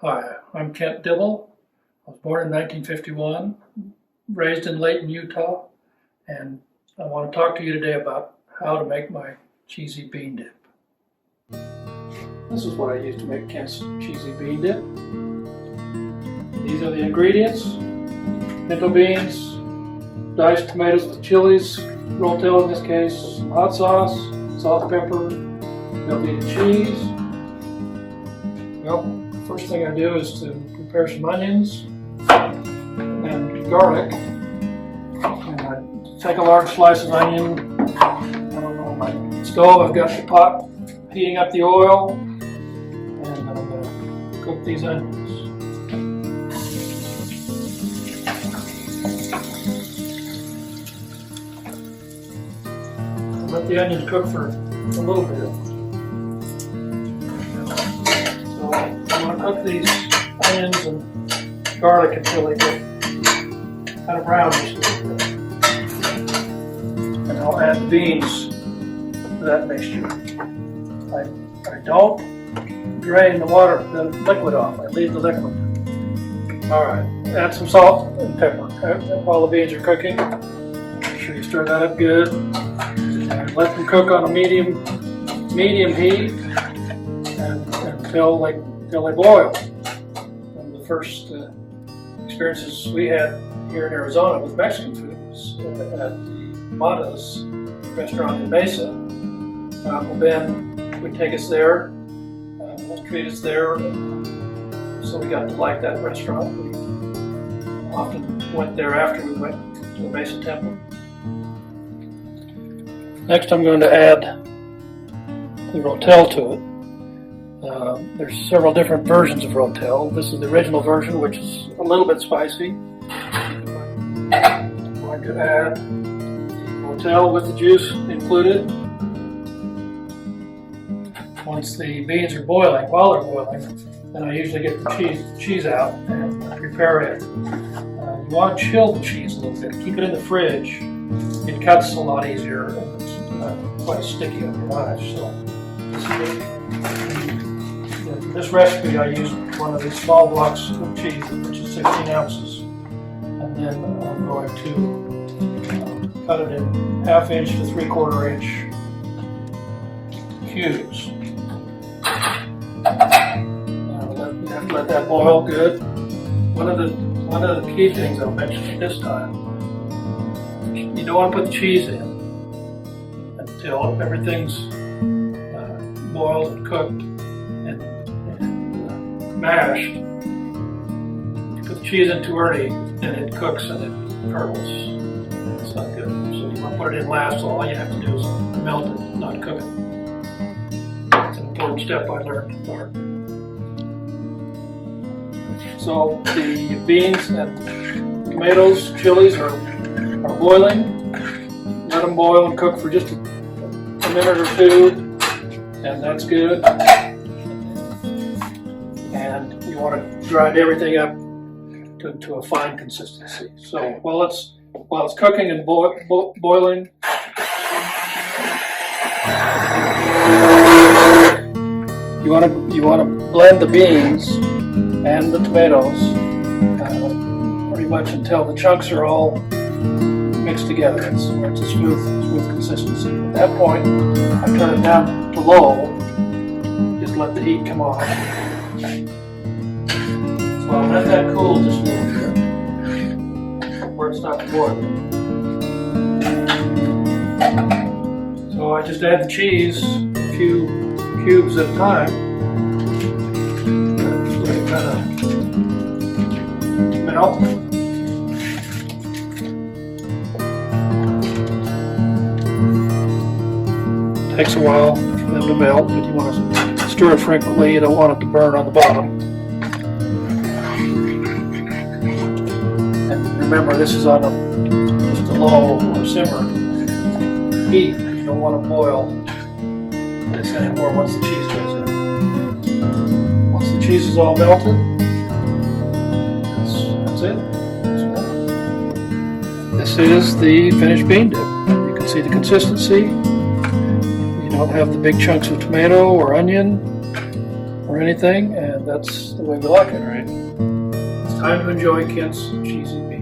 Hi, I'm Kent Dibble. I was born in 1951, raised in Layton, Utah, and I want to talk to you today about how to make my cheesy bean dip. This is what I use to make Kent's cheesy bean dip. These are the ingredients: pinto beans, diced tomatoes with chilies, rotel in this case, some hot sauce, salt, pepper, Velveeta cheese. Well, first thing I do is to prepare some onions and garlic. And I take a large slice of onion. On my stove, I've got the pot heating up the oil, and I'm going to cook these onions. Let the onions cook for a little bit. So I'm going to cook these onions and garlic until they get kind of brownish a little bit. And I'll add the beans to that mixture. I don't drain the liquid off. I leave the liquid. Alright, add some salt and pepper while the beans are cooking. Make sure you stir that up good. And let them cook on a medium heat until they boil. One of the first experiences we had here in Arizona with Mexican food was at the Mata's restaurant in Mesa. Uncle Ben would take us there, treat us there, so we got to like that restaurant. We often went there after we went to the Mesa Temple. Next, I'm going to add the rotel to it. There's several different versions of rotel. This is the original version, which is a little bit spicy. I'm going to add the rotel with the juice included. Once the beans are boiling, while they're boiling, then I usually get the cheese out and prepare it. You want to chill the cheese a little bit. Keep it in the fridge. It cuts a lot easier, and it's not quite sticky on your knife. So this recipe, I use one of these small blocks of cheese, which is 16 ounces, and then I'm going to cut it in 1/2 inch to 3/4 inch cubes. You have to let that boil good. One of the key things I'll mention at this time: you don't want to put the cheese in until everything's boiled and cooked and mashed. If you put the cheese in too early, then it cooks and it curdles. It's not good. So you want to put it in last, so all you have to do is melt it, not cook it. It's an important step I learned to learn. So the beans and tomatoes, chilies are boiling. Let them boil and cook for just a minute or two, and that's good. And you want to grind everything up to a fine consistency. So while it's cooking and boiling, you want to blend the beans and the tomatoes pretty much until the chunks are all mixed together. It's a smooth consistency. At that point, I turn it down to low. Just let the heat come on. So I'll let that cool just a little bit where it stops boiling. So I just add the cheese, a few cubes at a time. Let it kind of melt. Takes a while for them to melt, but you want to stir it frequently. You don't want it to burn on the bottom. And remember, this is on just a low or simmer heat. You don't want to boil this anymore once the cheese goes in. Once the cheese is all melted, that's it. This is the finished bean dip. You can see the consistency. You don't have the big chunks of tomato or onion or anything, and that's the way we like it, right? It's time to enjoy Kent's cheesy beans.